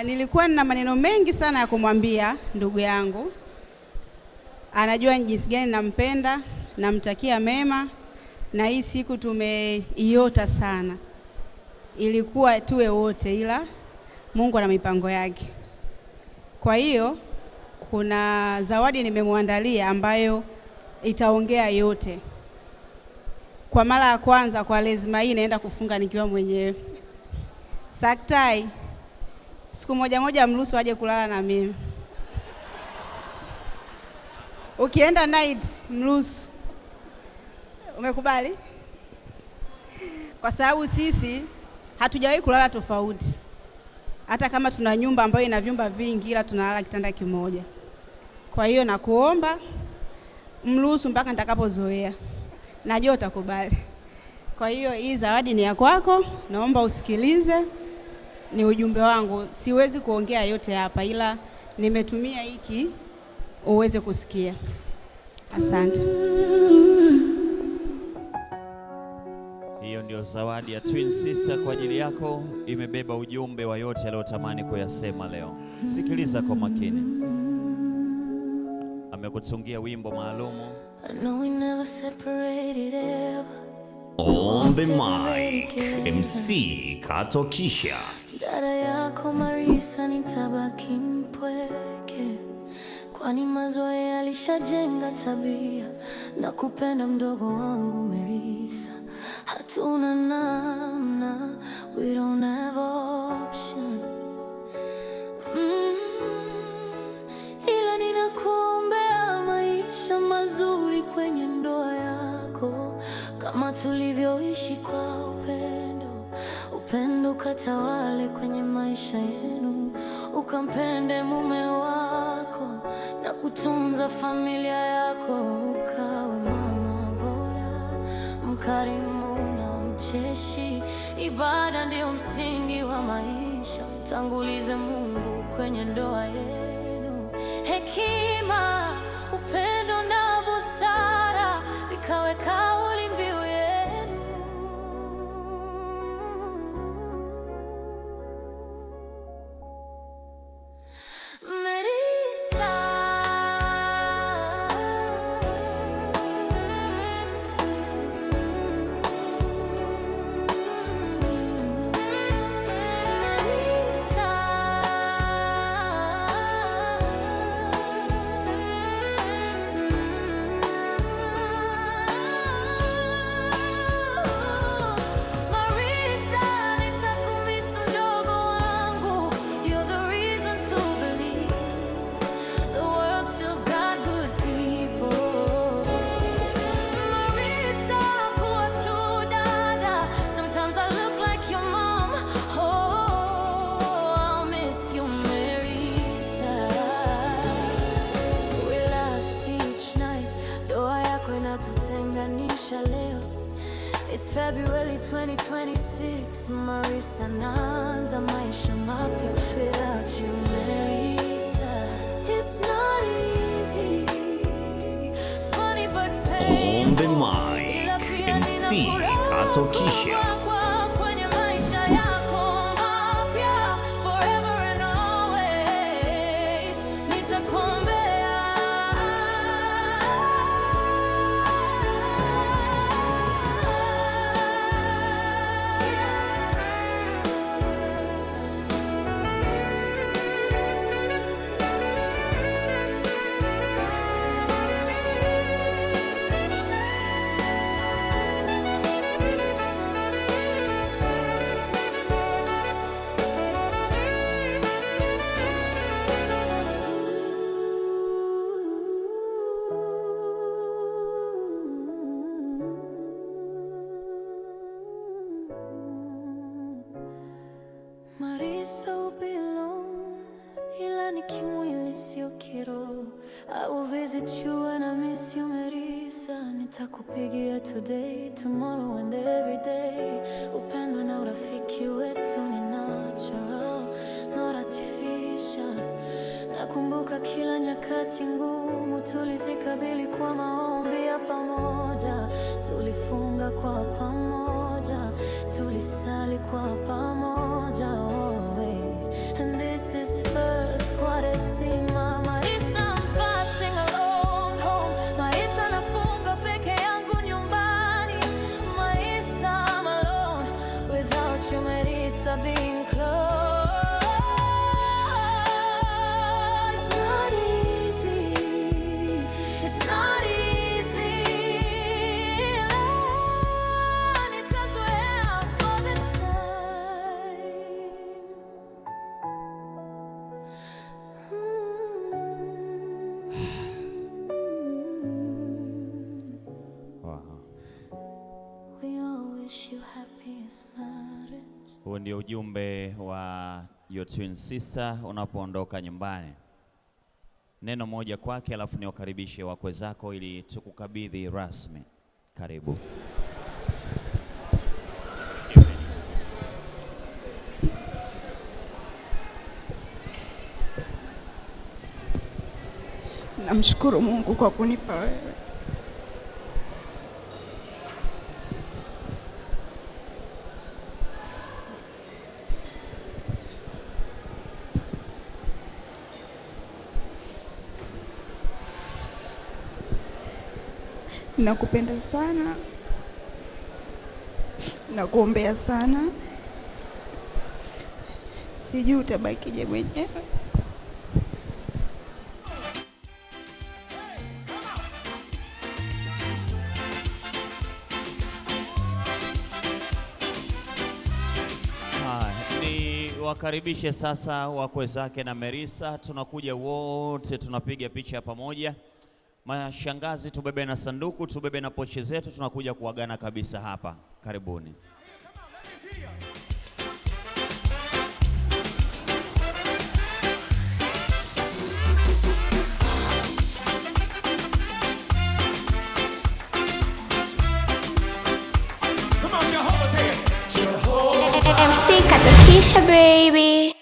Nilikuwa nina maneno mengi sana ya kumwambia ndugu yangu. Anajua jinsi gani nampenda, namtakia mema, na hii siku tumeiota sana. Ilikuwa tuwe wote, ila Mungu ana mipango yake. Kwa hiyo kuna zawadi nimemwandalia ambayo itaongea yote. Kwa mara ya kwanza kwa lazima hii naenda kufunga nikiwa mwenyewe. Saktai, siku moja mruhusu aje kulala na mimi. Ukienda night mruhusu. Umekubali? Kwa sababu sisi hatujawahi kulala tofauti. Hata kama tuna nyumba ambayo ina vyumba vingi, ila tunalala kitanda kimoja. Kwa hiyo nakuomba mruhusu mpaka nitakapozoea. Najua utakubali. Kwa hiyo hii zawadi ni ya kwako, naomba usikilize. Ni ujumbe wangu, siwezi kuongea yote hapa, ila nimetumia hiki uweze kusikia. Asante. Hiyo ndio zawadi ya Twin Sister kwa ajili yako, imebeba ujumbe wa yote aliyotamani kuyasema leo. Sikiliza kwa makini. Amekutungia wimbo maalumu. On the mic, MC Kato Kisha. Dada yako Marisa nitabaki mpweke, kwani mazoea alishajenga tabia na kupenda mdogo wangu Marisa. Hatuna namna, we don't have option. Ila ninakuombea maisha mazuri kwenye ndoa yako, kama tulivyoishi kwa upendo. Upendo katawale kwenye maisha yenu, ukampende mume wako na kutunza familia yako. Ukawe mama bora, mkarimu na mcheshi. Ibada ndio msingi wa maisha, mtangulize Mungu kwenye ndoa yenu. Hekima, upendo na busara vikawe kauli mbiu yenu. Marisa, it's February 2026. Marisa naanza maisha mapya without you, Marisa. It's not easy, funny but painful. On the mic, MC Kato Kisha. Kwenye maisha yako mapya, forever and always, nitakuombea. Marisa belong, ila ni kimwili sio kiroho. I will visit you when I miss you, Marisa. Nitakupigia today, tomorrow and every day. Upendo na urafiki wetu ni natural, not artificial. Nakumbuka kila nyakati ngumu tulizikabili kwa maombi ya pamoja. Tulifunga kwa pamoja, tulisali kwa pamoja always. Kwaresima. Maisa I'm fasting alone home. Maisa nafunga peke yangu nyumbani. Maisa I'm alone without you, Marisa, being close. It's not easy. It's not easy. And it does well for the time. Wow. We all wish you happiest marriage. Huo ndio ujumbe wa your twin sister unapoondoka nyumbani. Neno moja kwake, alafu niwakaribishe wakwe zako ili tukukabidhi rasmi. Karibu. Namshukuru Mungu kwa kunipa wewe. Nakupenda sana. Nakuombea sana. Sijui utabakije mwenyewe. Ni wakaribishe sasa wakwe zake na Marisa. Tunakuja wote, tunapiga picha pamoja. Mashangazi, tubebe na sanduku, tubebe na pochi zetu, tunakuja kuagana kabisa hapa. Karibuni. MC Katokisha baby.